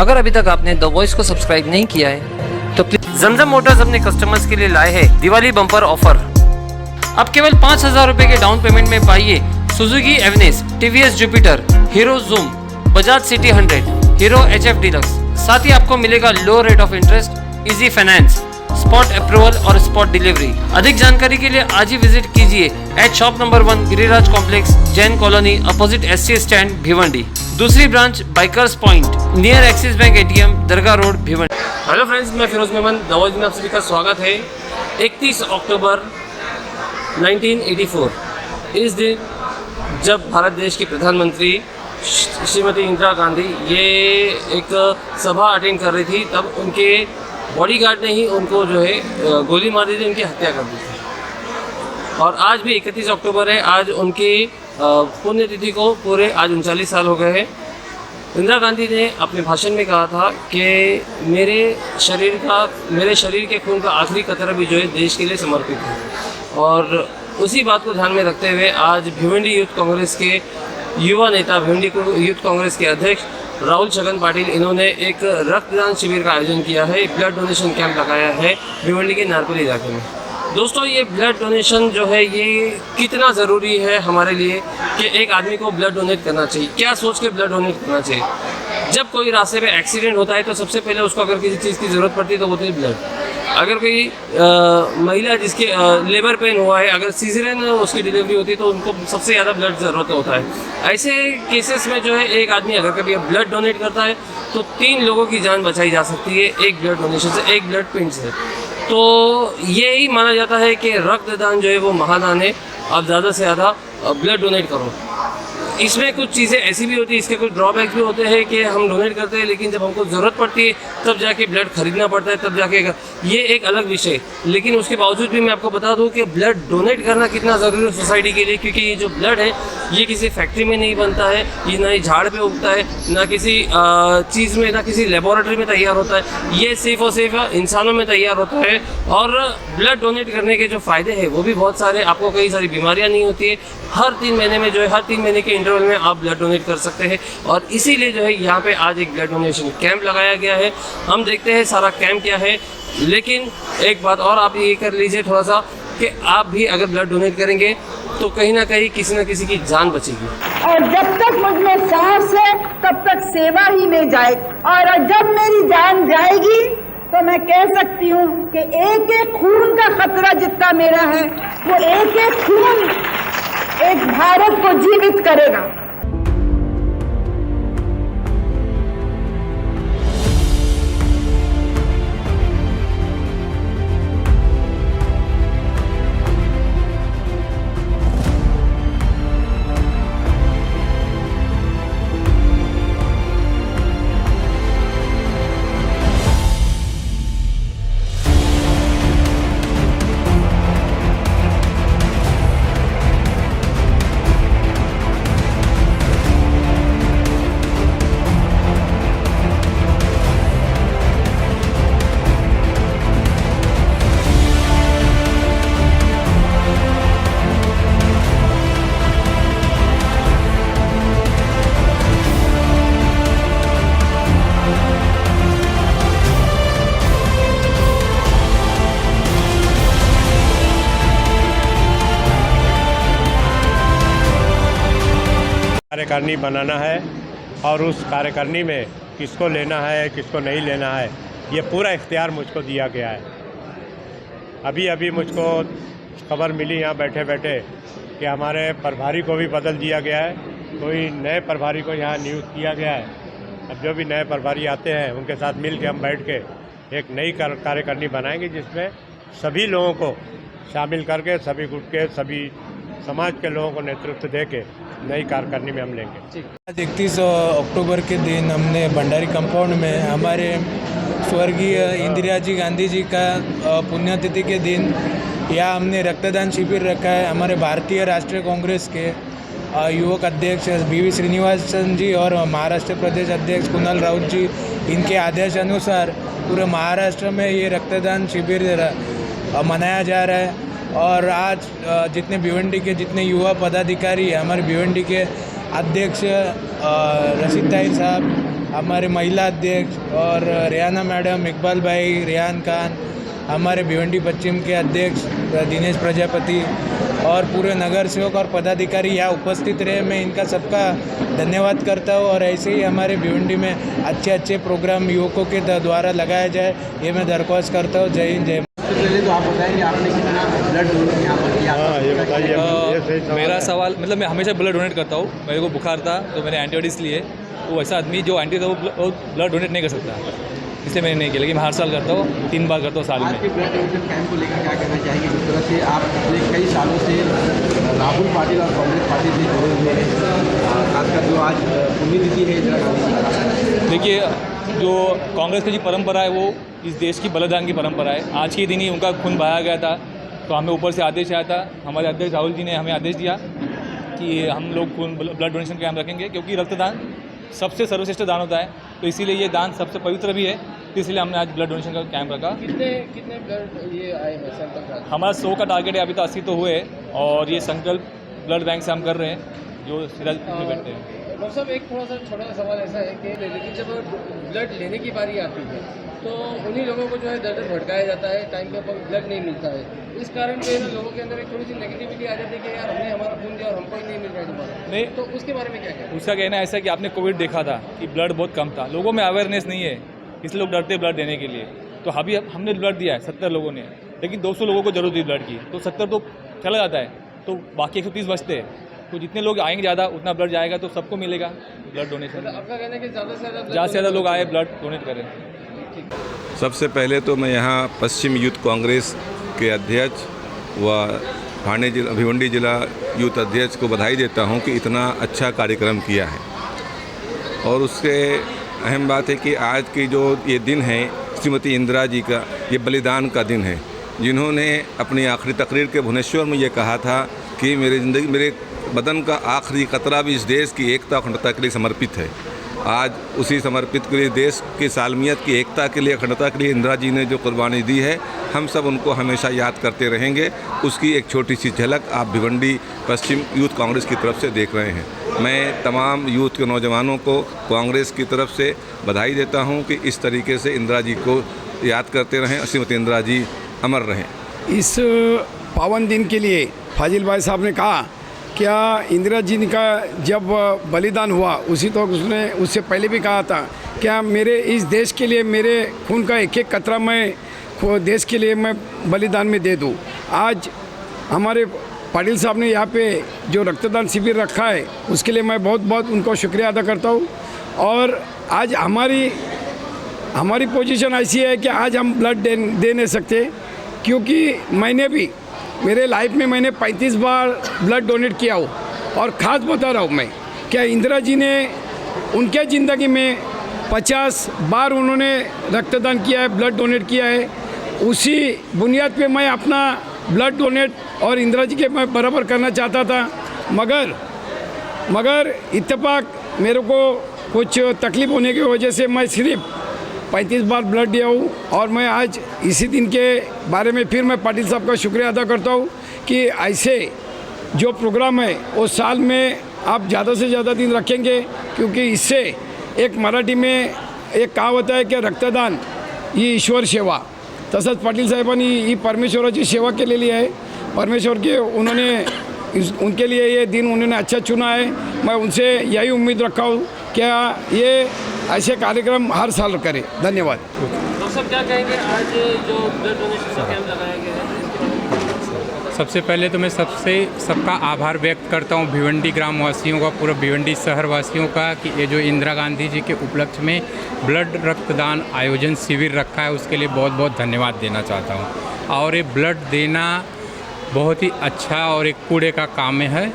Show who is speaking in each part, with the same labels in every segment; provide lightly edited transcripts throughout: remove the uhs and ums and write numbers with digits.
Speaker 1: अगर अभी तक आपने द वॉइस को सब्सक्राइब नहीं किया है तो प्लीज। जमजम मोटर्स अपने कस्टमर्स के लिए लाए हैं दिवाली बम्पर ऑफर। अब केवल 5,000 रुपए के डाउन पेमेंट में पाइए Suzuki Avenis, TVS Jupiter, Hero Xoom, Bajaj CT 100, Hero HF Deluxe. साथ ही आपको मिलेगा low rate of interest, easy finance, spot approval और स्पॉट डिलीवरी। अधिक जानकारी के लिए आज ही विजिट कीजिए at shop number 1 Giriraj complex, Jain colony, opposite SC stand, Bhiwandi. दूसरी branch bikers point near Axis bank ATM, Dargah road, Bhiwandi. Hello friends, मैं फिरोज मेमन द वॉइस में आप सभी का स्वागत है। 31 अक्टूबर 1984 इस दिन जब भारत देश की प्रधानमंत्री श्रीमती इंदिरा गांधी ये एक सभा अटेंड कर रही थी, तब उनके बॉडीगार्ड ने ही उनको जो है गोली मार दी थी, उनकी हत्या कर दी थी। और आज भी 31 अक्टूबर है, आज उनकी पुण्यतिथि को पूरे आज 39 साल हो गए हैं। इंदिरा गांधी ने अपने भाषण में कहा था कि मेरे शरीर के खून का आखिरी कतरा भी जो है देश के लिए समर्पित है। और उसी बात को ध्यान में रखते हुए आज भिवंडी यूथ कांग्रेस के युवा नेता, भिवंडी यूथ कांग्रेस के अध्यक्ष राहुल छगन पाटिल, इन्होंने एक रक्तदान शिविर का आयोजन किया है, ब्लड डोनेशन कैंप लगाया है भिवंडी के नारकुली इलाके में। दोस्तों, ये ब्लड डोनेशन जो है ये कितना ज़रूरी है हमारे लिए कि एक आदमी को ब्लड डोनेट करना चाहिए, क्या सोच के ब्लड डोनेट करना चाहिए। जब कोई रास्ते में एक्सीडेंट होता है तो सबसे पहले उसको अगर किसी चीज़ की ज़रूरत पड़ती है तो होती है ब्लड। अगर कोई महिला जिसके लेबर पेन हुआ है, अगर सीजरियन उसकी डिलीवरी होती है तो उनको सबसे ज़्यादा ब्लड ज़रूरत होता है। ऐसे केसेस में जो है एक आदमी अगर कभी ब्लड डोनेट करता है तो 3 लोगों की जान बचाई जा सकती है, एक ब्लड डोनेशन से, एक ब्लड पिंड से। तो यही माना जाता है कि रक्तदान जो है वो महादान है। आप ज़्यादा से ज़्यादा ब्लड डोनेट करो। इसमें कुछ चीज़ें ऐसी भी होती है, इसके कुछ ड्रॉबैक्स भी होते हैं कि हम डोनेट करते हैं लेकिन जब हमको ज़रूरत पड़ती है तब जाके ब्लड खरीदना पड़ता है, तब जाके ये एक अलग विषय। लेकिन उसके बावजूद भी मैं आपको बता दूं कि ब्लड डोनेट करना कितना ज़रूरी है सोसाइटी के लिए, क्योंकि ये जो ब्लड है ये किसी फैक्ट्री में नहीं बनता है, ये ना ही झाड़ पे उगता है, ना किसी चीज़ में, ना किसी लेबोरेटरी में तैयार होता है। ये सिर्फ और सिर्फ इंसानों में तैयार होता है। और ब्लड डोनेट करने के जो फ़ायदे हैं वो भी बहुत सारे, आपको कई सारी बीमारियाँ नहीं होती है। हर 3 महीने में जो है, हर 3 महीने के इंटरवल में आप ब्लड डोनेट कर सकते हैं। और इसीलिए जो है यहाँ पे आज एक ब्लड डोनेशन कैंप लगाया गया है। हम देखते हैं सारा कैंप क्या है, लेकिन एक बात और आप ये कर लीजिए थोड़ा सा कि आप भी अगर ब्लड डोनेट करेंगे तो कहीं ना कहीं किसी न किसी की जान बचेगी।
Speaker 2: और जब तक मुझमें सांस है तब तक सेवा ही में जाए, और जब मेरी जान जाएगी तो मैं कह सकती हूँ कि एक एक खून का खतरा जितना मेरा है वो एक एक खून एक भारत को जीवित करेगा।
Speaker 3: कार्यकारिणी बनाना है और उस कार्यकारिणी में किसको लेना है, किसको नहीं लेना है, ये पूरा इख्तियार मुझको दिया गया है। अभी मुझको खबर मिली यहाँ बैठे बैठे कि हमारे प्रभारी को भी बदल दिया गया है, कोई नए प्रभारी को यहाँ नियुक्त किया गया है। अब जो भी नए प्रभारी आते हैं उनके साथ मिल के हम बैठ के एक नई कार्यकारिणी बनाएंगे जिसमें सभी लोगों को शामिल करके, सभी गुट के, सभी समाज के लोगों को नेतृत्व दे के नई कार्यकारिणी में हम लेंगे।
Speaker 4: आज 31 अक्टूबर के दिन हमने भंडारी कंपाउंड में हमारे स्वर्गीय इंदिरा जी गांधी जी का पुण्यतिथि के दिन यहाँ हमने रक्तदान शिविर रखा है। हमारे भारतीय राष्ट्रीय कांग्रेस के युवक अध्यक्ष BV श्रीनिवासन जी और महाराष्ट्र प्रदेश अध्यक्ष कुणाल राउत जी, इनके आदेश अनुसार पूरे महाराष्ट्र में ये रक्तदान शिविर मनाया जा रहा है। और आज जितने भिवंडी के जितने युवा पदाधिकारी, हमारे भिवंडी के अध्यक्ष रशीद ताहिर साहब, हमारे महिला अध्यक्ष और रेहाना मैडम, इकबाल भाई, रेहान खान, हमारे भिवंडी पश्चिम के अध्यक्ष दिनेश प्रजापति और पूरे नगर सेवक और पदाधिकारी यहाँ उपस्थित रहे। मैं इनका सबका धन्यवाद करता हूँ और ऐसे ही हमारे भिवंडी में अच्छे अच्छे प्रोग्राम युवकों के द्वारा लगाया जाए, ये मैं दरख्वास्त करता हूँ। जय हिंद, जय।
Speaker 5: पहले तो आप बताएंगे आपने कितना ब्लड डोनेट यहाँ पर किया?
Speaker 3: हाँ, ये बताइए।
Speaker 6: मेरा सवाल मतलब मैं हमेशा ब्लड डोनेट करता हूँ। मेरे को बुखार था तो मैंने एंटीबायोटिक्स लिए। वो ऐसा आदमी जो एंटी था वो ब्लड डोनेट नहीं कर सकता, इसलिए मैंने नहीं किया। लेकिन मैं हर साल करता हूँ, 3 बार करता हूँ साल
Speaker 5: आज
Speaker 6: में।
Speaker 5: के ब्लड डोनेशन कैंप को लेकर क्या कहना चाहेंगे? जिस तरह से आप पिछले कई सालों से राहुल पाटिल और कांग्रेस पार्टी से जुड़े हुए हैं, खासकर जो आज पुण्यतिथि है इंदिरा गांधी जी की।
Speaker 6: देखिए, जो कांग्रेस की जो परंपरा है वो इस देश की बलिदान की परंपरा है। आज के दिन ही उनका खून बहाया गया था, तो हमें ऊपर से आदेश आया था। हमारे अध्यक्ष राहुल जी ने हमें आदेश दिया कि हम लोग खून ब्लड डोनेशन कैंप रखेंगे, क्योंकि रक्तदान सबसे सर्वश्रेष्ठ दान होता है। तो इसीलिए ये दान सबसे पवित्र भी है, तो इसलिए हमने आज ब्लड डोनेशन का कैंप रखा।
Speaker 1: कितने ब्लड ये आए हैं सैंपल?
Speaker 6: हमारा 100 का टारगेट है, अभी तो 80 तो हुए, और ये संकल्प ब्लड बैंक से हम कर रहे हैं, जो सिराजपुर में बैठते हैं।
Speaker 1: डॉक्टर साहब, एक थोड़ा सा छोटा सा सवाल ऐसा है कि लेकिन जब ब्लड लेने की बारी आती है तो उन्हीं लोगों को जो है दर भटकाया जाता है, टाइम पे ब्लड नहीं मिलता है। इस कारण जो है ना लोगों के अंदर एक थोड़ी सी नेगेटिविटी आ जाती है कि यार हमने हमारा खून दिया और हमको ही नहीं मिल रहा है दोबारा।
Speaker 6: नहीं,
Speaker 1: तो उसके बारे में क्या कहना है?
Speaker 6: उसका कहना ऐसा है कि आपने कोविड देखा था कि ब्लड बहुत कम था, लोगों में अवेयरनेस नहीं है, इसलिए लोग डरते ब्लड देने के लिए। तो अभी हमने ब्लड दिया है 70 लोगों ने, लेकिन 200 लोगों को जरूरत थी ब्लड की, तो 70 तो चला जाता है, तो बाकी 130 बचते हैं। तो जितने लोग आएंगे ज़्यादा, उतना ब्लड जाएगा, तो सबको मिलेगा ब्लड डोनेशन।
Speaker 1: आपका कहना है कि ज़्यादा से
Speaker 6: ज़्यादा लोग आए, ब्लड डोनेट करें।
Speaker 7: सबसे पहले तो मैं यहाँ पश्चिम यूथ कांग्रेस के अध्यक्ष व भिवंडी जिला यूथ अध्यक्ष को बधाई देता हूँ कि इतना अच्छा कार्यक्रम किया है। और उससे अहम बात है कि आज की जो ये दिन है, श्रीमती इंदिरा जी का ये बलिदान का दिन है, जिन्होंने अपनी आखिरी तकरीर के भुवनेश्वर में ये कहा था कि मेरे बदन का आखिरी कतरा भी इस देश की एकता और अखंडता के लिए समर्पित है। आज उसी समर्पित के लिए, देश की सालमियत की एकता के लिए, अखंडता के लिए इंदिरा जी ने जो कुर्बानी दी है, हम सब उनको हमेशा याद करते रहेंगे। उसकी एक छोटी सी झलक आप भिवंडी पश्चिम यूथ कांग्रेस की तरफ से देख रहे हैं। मैं तमाम यूथ के नौजवानों को कांग्रेस की तरफ से बधाई देता हूं कि इस तरीके से इंदिरा जी को याद करते रहें, श्रीमती इंदिरा जी अमर रहें।
Speaker 8: इस पावन दिन के लिए फाजिल भाई साहब ने कहा, क्या इंदिरा जी का जब बलिदान हुआ उसने उससे पहले भी कहा था, क्या मेरे इस देश के लिए मेरे खून का एक एक कतरा मैं देश के लिए मैं बलिदान में दे दूं। आज हमारे पाटिल साहब ने यहाँ पे जो रक्तदान शिविर रखा है, उसके लिए मैं बहुत बहुत उनको शुक्रिया अदा करता हूँ। और आज हमारी पोजीशन ऐसी है कि आज हम ब्लड दे नहीं सकते, क्योंकि मैंने भी मेरे लाइफ में मैंने 35 बार ब्लड डोनेट किया हो। और ख़ास बता रहा हूँ मैं, क्या इंदिरा जी ने उनके ज़िंदगी में 50 बार उन्होंने रक्तदान किया है, ब्लड डोनेट किया है। उसी बुनियाद पे मैं अपना ब्लड डोनेट और इंदिरा जी के मैं बराबर करना चाहता था, मगर इत्तेफाक मेरे को कुछ तकलीफ़ होने की वजह से मैं सिर्फ 35 बार ब्लड दिया हूँ। और मैं आज इसी दिन के बारे में फिर मैं पाटिल साहब का शुक्रिया अदा करता हूँ कि ऐसे जो प्रोग्राम है वो साल में आप ज़्यादा से ज़्यादा दिन रखेंगे, क्योंकि इससे एक मराठी में एक कहावत है कि रक्तदान ही ईश्वर सेवा। तसंच पाटिल साहेबांनी ही परमेश्वराची सेवा केलेली आहे। परमेश्वर के उनके लिए ये दिन उन्होंने अच्छा चुना है। मैं उनसे यही उम्मीद रखा हूँ क्या ये ऐसे कार्यक्रम हर साल करें। धन्यवाद।
Speaker 1: डॉक्टर साहब, क्या कहेंगे आज जो ब्लड डोनेशन कैंप लगाया गया है?
Speaker 9: सबसे पहले तो मैं सबका आभार व्यक्त करता हूं भिवंडी ग्रामवासियों का, पूरा भिवंडी शहर वासियों का, कि ये जो इंदिरा गांधी जी के उपलक्ष्य में ब्लड रक्तदान आयोजन शिविर रखा है, उसके लिए बहुत बहुत धन्यवाद देना चाहता हूं। और ये ब्लड देना बहुत ही अच्छा और एक कूड़े का काम है,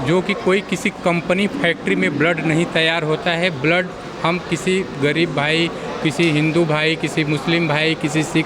Speaker 9: जो कि कोई किसी कंपनी फैक्ट्री में ब्लड नहीं तैयार होता है। ब्लड हम किसी गरीब भाई, किसी हिंदू भाई, किसी मुस्लिम भाई, किसी सिख,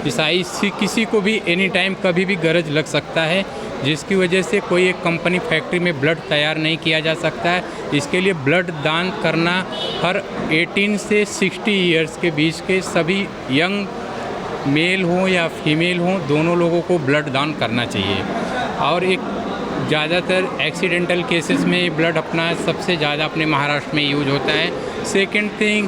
Speaker 9: ईसाई, किसी को भी एनी टाइम कभी भी गरज लग सकता है, जिसकी वजह से कोई एक कंपनी फैक्ट्री में ब्लड तैयार नहीं किया जा सकता है। इसके लिए ब्लड दान करना हर 18 से 60 ईयर्स के बीच के सभी यंग मेल हों या फीमेल हों, दोनों लोगों को ब्लड दान करना चाहिए। और एक ज़्यादातर एक्सीडेंटल केसेस में ब्लड अपना सबसे ज़्यादा अपने महाराष्ट्र में यूज होता है। सेकंड थिंग,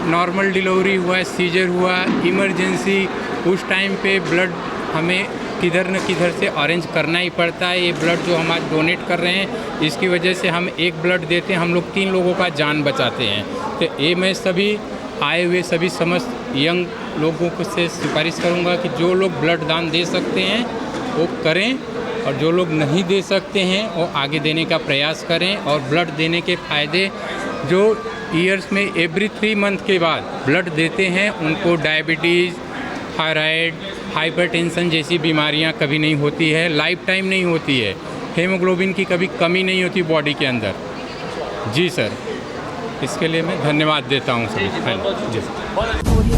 Speaker 9: नॉर्मल डिलीवरी हुआ, सीजर हुआ, इमरजेंसी, उस टाइम पे ब्लड हमें किधर न किधर से अरेंज करना ही पड़ता है। ये ब्लड जो हम आज डोनेट कर रहे हैं, इसकी वजह से हम एक ब्लड देते हैं, हम लोग 3 लोगों का जान बचाते हैं। तो ये मैं सभी आए हुए सभी समस्त यंग लोगों को से सिफारिश करूंगा कि जो लोग ब्लड दान दे सकते हैं वो करें, और जो लोग नहीं दे सकते हैं वो आगे देने का प्रयास करें। और ब्लड देने के फ़ायदे, जो ईयर्स में एवरी 3 मंथ के बाद ब्लड देते हैं उनको डायबिटीज़, थायराइड, हाइपरटेंशन जैसी बीमारियां कभी नहीं होती है, लाइफ टाइम नहीं होती है। हीमोग्लोबिन की कभी कमी नहीं होती बॉडी के अंदर। जी सर, इसके लिए मैं धन्यवाद देता हूँ सभी। जी सर।